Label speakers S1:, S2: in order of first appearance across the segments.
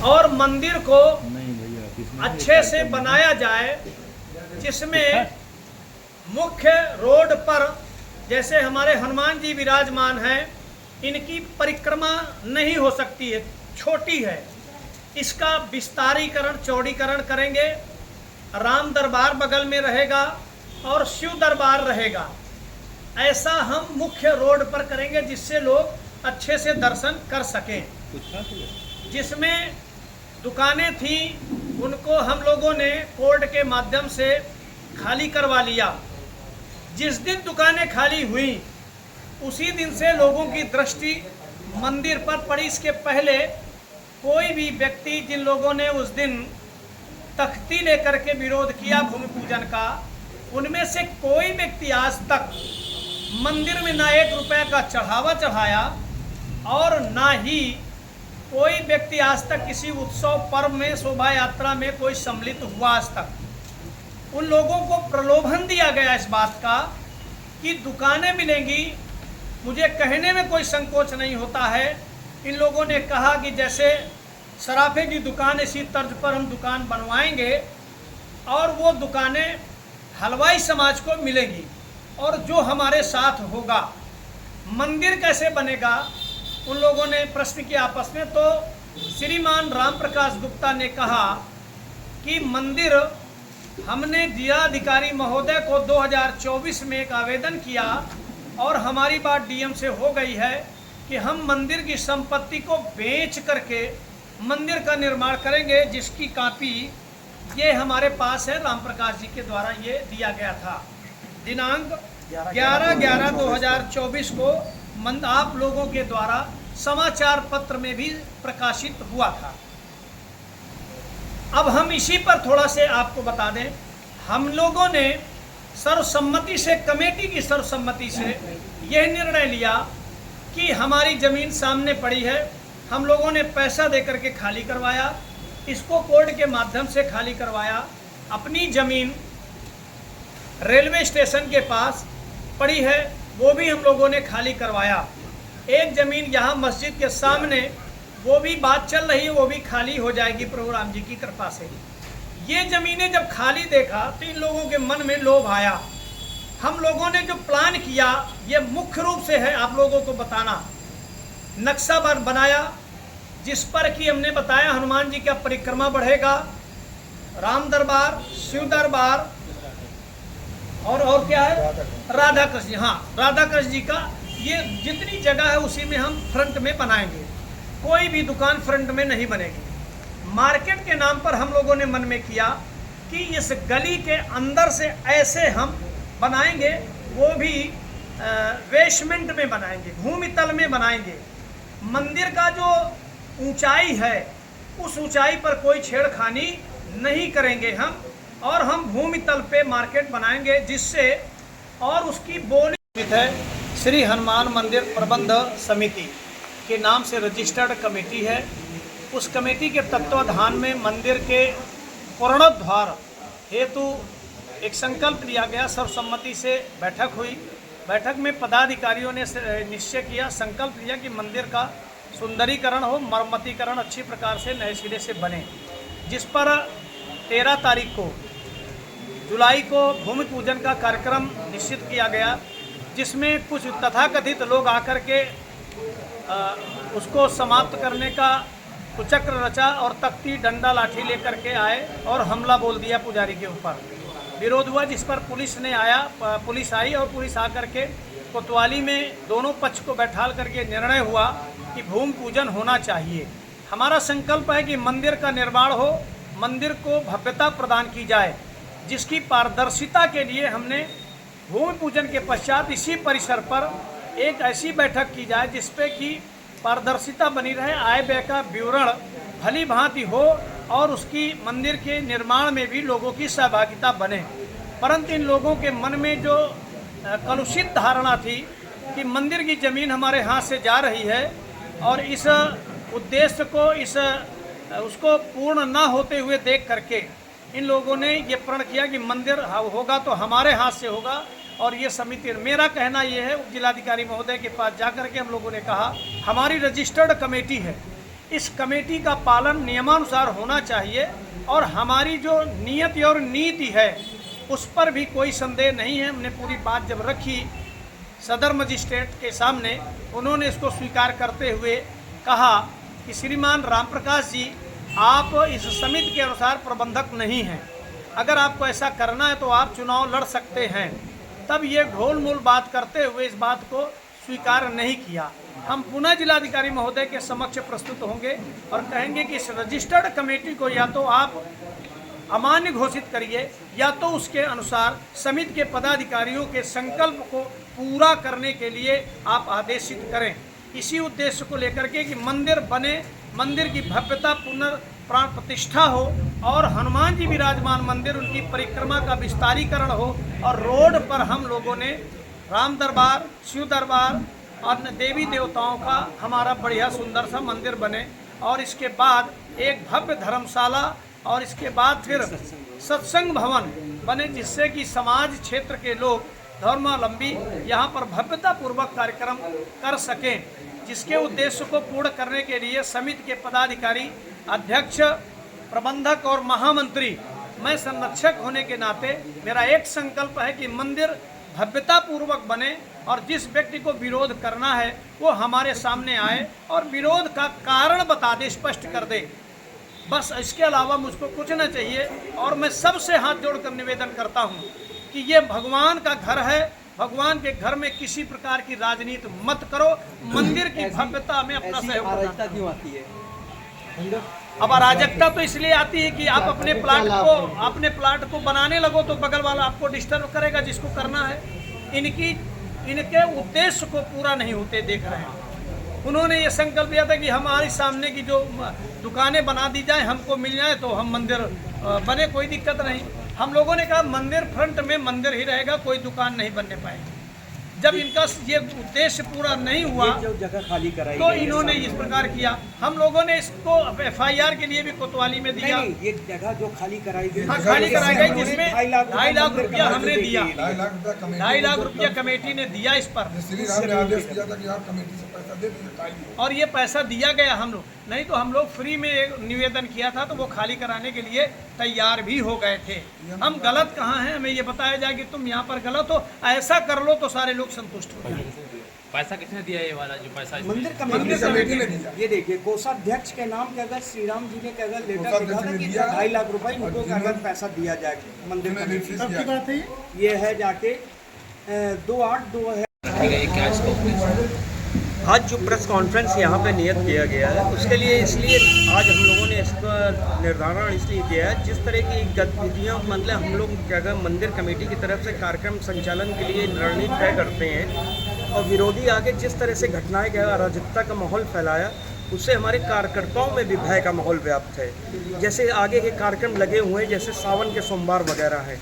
S1: और मंदिर को अच्छे से बनाया जाए, जिसमें मुख्य रोड पर जैसे हमारे हनुमान जी विराजमान हैं, इनकी परिक्रमा नहीं हो सकती है, छोटी है, इसका विस्तारीकरण चौड़ीकरण करेंगे। राम दरबार बगल में रहेगा और शिव दरबार रहेगा। ऐसा हम मुख्य रोड पर करेंगे जिससे लोग अच्छे से दर्शन कर सकें। जिसमें दुकानें थी उनको हम लोगों ने कोर्ट के माध्यम से खाली करवा लिया। जिस दिन दुकानें खाली हुई उसी दिन से लोगों की दृष्टि मंदिर पर पड़ी। इसके पहले कोई भी व्यक्ति, जिन लोगों ने उस दिन तख्ती लेकर के विरोध किया भूमि पूजन का, उनमें से कोई व्यक्ति आज तक मंदिर में ना 1 रुपये का चढ़ावा चढ़ाया और ना ही कोई व्यक्ति आज तक किसी उत्सव पर्व में, शोभा यात्रा में कोई सम्मिलित हुआ आज तक। उन लोगों को प्रलोभन दिया गया इस बात का कि दुकानें मिलेंगी। मुझे कहने में कोई संकोच नहीं होता है। इन लोगों ने कहा कि जैसे सराफे की दुकान, इसी तर्ज पर हम दुकान बनवाएंगे और वो दुकानें हलवाई समाज को मिलेंगी और जो हमारे साथ होगा। मंदिर कैसे बनेगा, उन लोगों ने प्रश्न किया आपस में। तो श्रीमान राम प्रकाश गुप्ता ने कहा कि मंदिर, हमने जिलाधिकारी महोदय को 2024 में एक आवेदन किया और हमारी बात डीएम से हो गई है कि हम मंदिर की संपत्ति को बेच करके मंदिर का निर्माण करेंगे, जिसकी कॉपी ये हमारे पास है। राम प्रकाश जी के द्वारा ये दिया गया था। दिनांक 11/11/2024 को आप लोगों के द्वारा समाचार पत्र में भी प्रकाशित हुआ था। अब हम इसी पर थोड़ा से आपको बता दें, हम लोगों ने सर्वसम्मति से, कमेटी की सर्वसम्मति से यह निर्णय लिया कि हमारी ज़मीन सामने पड़ी है, हम लोगों ने पैसा दे करके खाली करवाया, इसको कोर्ट के माध्यम से खाली करवाया। अपनी ज़मीन रेलवे स्टेशन के पास पड़ी है, वो भी हम लोगों ने खाली करवाया। एक ज़मीन यहाँ मस्जिद के सामने, वो भी बात चल रही है, वो भी खाली हो जाएगी प्रभु राम जी की कृपा से। ये ज़मीनें जब खाली देखा तो इन लोगों के मन में लोभ आया। हम लोगों ने जो प्लान किया, ये मुख्य रूप से है आप लोगों को बताना। नक्शा बनाया जिस पर कि हमने बताया हनुमान जी का परिक्रमा बढ़ेगा, राम दरबार, शिव दरबार और क्या है, राधा कृष्ण जी। हाँ, राधा कृष्ण जी का ये जितनी जगह है उसी में हम फ्रंट में बनाएंगे। कोई भी दुकान फ्रंट में नहीं बनेगी। मार्केट के नाम पर हम लोगों ने मन में किया कि इस गली के अंदर से ऐसे हम बनाएंगे, वो भी बेसमेंट में बनाएंगे, भूमि तल में बनाएंगे। मंदिर का जो ऊंचाई है उस ऊंचाई पर कोई छेड़खानी नहीं करेंगे हम, और हम भूमि तल पे मार्केट बनाएंगे, जिससे और उसकी बोली है श्री हनुमान मंदिर प्रबंध समिति के नाम से रजिस्टर्ड कमेटी है। उस कमेटी के तत्वाधान में मंदिर के पुनरुद्धार हेतु एक संकल्प लिया गया। सर्वसम्मति से बैठक हुई। बैठक में पदाधिकारियों ने निश्चय किया, संकल्प लिया कि मंदिर का सुंदरीकरण हो, मरम्मतीकरण अच्छी प्रकार से नए सिरे से बने। जिस पर 13 तारीख को जुलाई को भूमि पूजन का कार्यक्रम निश्चित किया गया, जिसमें कुछ तथाकथित लोग आकर के उसको समाप्त करने का कुचक्र रचा और तख्ती, डंडा, लाठी लेकर के आए और हमला बोल दिया पुजारी के ऊपर। विरोध हुआ, जिस पर पुलिस आई और पुलिस आकर के कोतवाली में दोनों पक्ष को बैठाल करके निर्णय हुआ कि भूमि पूजन होना चाहिए। हमारा संकल्प है कि मंदिर का निर्माण हो, मंदिर को भव्यता प्रदान की जाए, जिसकी पारदर्शिता के लिए हमने भूमि पूजन के पश्चात इसी परिसर पर एक ऐसी बैठक की जाए जिसपे कि पारदर्शिता बनी रहे, आय व्यय का विवरण भली भांति हो और उसकी मंदिर के निर्माण में भी लोगों की सहभागिता बने। परंतु इन लोगों के मन में जो कलुषित धारणा थी कि मंदिर की ज़मीन हमारे हाथ से जा रही है और इस उद्देश्य को, उसको पूर्ण ना होते हुए देख करके इन लोगों ने ये प्रण किया कि मंदिर होगा तो हमारे हाथ से होगा। और ये समिति, मेरा कहना ये है, जिलाधिकारी महोदय के पास जाकर के हम लोगों ने कहा, हमारी रजिस्टर्ड कमेटी है, इस कमेटी का पालन नियमानुसार होना चाहिए और हमारी जो नियति और नीति है उस पर भी कोई संदेह नहीं है। हमने पूरी बात जब रखी सदर मजिस्ट्रेट के सामने, उन्होंने इसको स्वीकार करते हुए कहा कि श्रीमान राम प्रकाश जी, आप इस समिति के अनुसार प्रबंधक नहीं हैं, अगर आपको ऐसा करना है तो आप चुनाव लड़ सकते हैं। तब ये ढोल-मोल बात करते हुए इस बात को स्वीकार नहीं किया। हम पुनः जिलाधिकारी महोदय के समक्ष प्रस्तुत होंगे और कहेंगे कि इस रजिस्टर्ड कमेटी को या तो आप अमान्य घोषित करिए या तो उसके अनुसार समिति के पदाधिकारियों के संकल्प को पूरा करने के लिए आप आदेशित करें। इसी उद्देश्य को लेकर के कि मंदिर बने, मंदिर की भव्यता पुनर्प्राण प्रतिष्ठा हो और हनुमान जी विराजमान मंदिर, उनकी परिक्रमा का विस्तारीकरण हो और रोड पर हम लोगों ने राम दरबार, शिव दरबार और देवी देवताओं का हमारा बढ़िया सुंदर सा मंदिर बने और इसके बाद एक भव्य धर्मशाला और इसके बाद फिर सत्संग भवन बने, जिससे कि समाज क्षेत्र के लोग धर्मावलंबी यहाँ पर भव्यता पूर्वक कार्यक्रम कर सकें। जिसके उद्देश्य को पूर्ण करने के लिए समिति के पदाधिकारी, अध्यक्ष, प्रबंधक और महामंत्री, मैं संरक्षक होने के नाते मेरा एक संकल्प है कि मंदिर भव्यता पूर्वक बने और जिस व्यक्ति को विरोध करना है वो हमारे सामने आए और विरोध का कारण बता दे, स्पष्ट कर दे। बस इसके अलावा मुझको कुछ न चाहिए। और मैं सबसे हाथ जोड़कर निवेदन करता हूँ कि ये भगवान का घर है, भगवान के घर में किसी प्रकार की राजनीति मत करो, मंदिर की भव्यता में अपना सहयोग क्यों आती है? अब अराजकता तो इसलिए आती है कि आप अपने प्लाट को बनाने लगो तो बगल वाला आपको डिस्टर्ब करेगा जिसको करना है। इनके उद्देश्य को पूरा नहीं होते देख रहे हैं। उन्होंने ये संकल्प लिया था कि हमारे सामने की जो दुकानें बना दी जाए, हमको मिल जाए तो हम मंदिर बने, कोई दिक्कत नहीं। हम लोगों ने कहा मंदिर फ्रंट में मंदिर ही रहेगा, कोई दुकान नहीं बनने पाएगी। जब इनका ये उद्देश्य पूरा नहीं हुआ
S2: जो जगह खाली कराई
S1: तो इन्होंने इस प्रकार किया। हम लोगों ने इसको FIR के लिए भी कोतवाली में दिया।
S2: ये जगह जो खाली कराई गई,
S1: हाँ, खाली कराई गई, जिसमें 2.5 लाख रुपया हमने दिया। 2.5 लाख रुपया कमेटी ने दिया इस पर, और ये पैसा दिया गया हम लोग, नहीं तो हम लोग फ्री में एक निवेदन किया था तो वो खाली कराने के लिए तैयार भी हो गए थे। हम गलत कहाँ हैं, हमें ये बताया जाए कि तुम यहाँ पर गलत हो, ऐसा कर लो तो सारे लोग संतुष्ट हो जाए।
S3: पैसा किसने दिया? ये वाला जो पैसा
S2: मंदिर कमेटी ने दिया। ये देखिए, कोषाध्यक्ष के नाम के अगर श्री राम जी ने के अगर लेटर लिखा था कि 2.5 लाख रुपए इनको अगर पैसा दिया जाए मंदिर कमेटी, ये है जाके 2/8 है। आज जो प्रेस कॉन्फ्रेंस यहाँ पे नियत किया गया है उसके लिए, इसलिए आज हम लोगों ने इसका निर्धारण इसलिए किया है, जिस तरह की गतिविधियाँ मतलब हम लोग क्या कहते मंदिर कमेटी की तरफ से कार्यक्रम संचालन के लिए रणनीति तय करते हैं और विरोधी आगे जिस तरह से घटनाएं क्या अराजकता का माहौल फैलाया, उससे हमारे कार्यकर्ताओं में भी भय का माहौल व्याप्त है। जैसे आगे के कार्यक्रम लगे हुए हैं, जैसे सावन के सोमवार वगैरह है।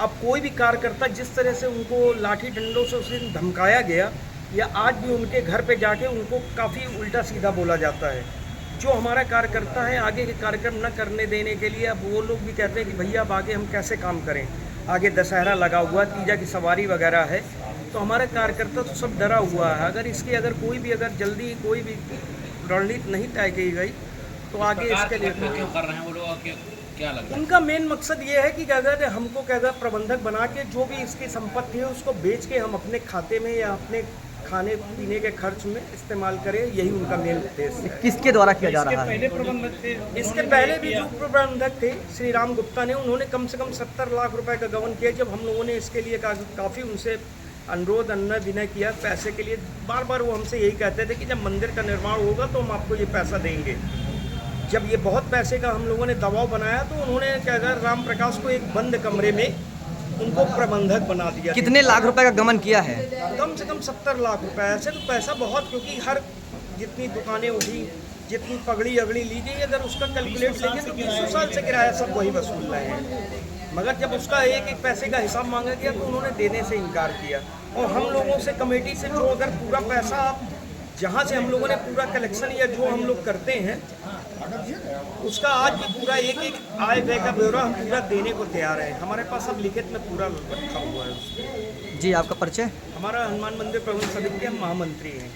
S2: अब कोई भी कार्यकर्ता जिस तरह से उनको लाठी डंडों से उस दिन धमकाया गया, या आज भी उनके घर पे जाके उनको काफ़ी उल्टा सीधा बोला जाता है। जो हमारा कार्यकर्ता है आगे के कार्यक्रम न करने देने के लिए, अब वो लोग भी कहते हैं कि भैया अब आगे हम कैसे काम करें, आगे दशहरा लगा हुआ, तीजा की सवारी वगैरह है, तो हमारा कार्यकर्ता तो सब डरा हुआ है। अगर इसकी कोई भी जल्दी कोई भी रणनीति नहीं तय की गई तो आगे इसके लिए
S3: क्यों कर रहे हैं वो लोग? क्या लगता है
S2: उनका मेन मकसद ये है कि अगर हमको क्या प्रबंधक बना के जो भी इसकी संपत्ति है उसको बेच के हम अपने खाते में या अपने खाने पीने के खर्च में इस्तेमाल करें, यही उनका मेन उद्देश्य है।
S4: किसके द्वारा किया जा रहा है?
S2: इसके पहले भी जो प्रबंधक थे श्री राम गुप्ता ने, उन्होंने कम से कम 70 लाख रुपए का गबन किया। जब हम लोगों ने इसके लिए काफ़ी उनसे अनुरोध विनय किया पैसे के लिए, बार बार वो हमसे यही कहते थे कि जब मंदिर का निर्माण होगा तो हम आपको ये पैसा देंगे। जब ये बहुत पैसे का हम लोगों ने दबाव बनाया तो उन्होंने क्या कहा, राम प्रकाश को एक बंद कमरे में उनको प्रबंधक बना दिया।
S4: कितने लाख रुपए का गमन किया है?
S2: कम से कम 70 लाख रुपए। ऐसे तो पैसा बहुत, क्योंकि हर जितनी दुकानें उठी, जितनी पगड़ी अगड़ी ली गई, अगर उसका कैलकुलेट लेंगे तो 20 साल से किराया सब वही वसूल रहे हैं। मगर जब उसका एक एक पैसे का हिसाब मांगा गया तो उन्होंने देने से इनकार किया। और हम लोगों से कमेटी से जो अगर पूरा पैसा आप जहाँ से हम लोगों ने पूरा कलेक्शन या जो हम लोग करते हैं उसका आज भी पूरा एक एक आय व्यय का ब्यौरा हम पूरा देने को तैयार है। हमारे पास अब लिखित में पूरा रखा हुआ है।
S4: जी, आपका परिचय?
S2: हमारा हनुमान मंदिर प्रबंध समिति के महामंत्री हैं।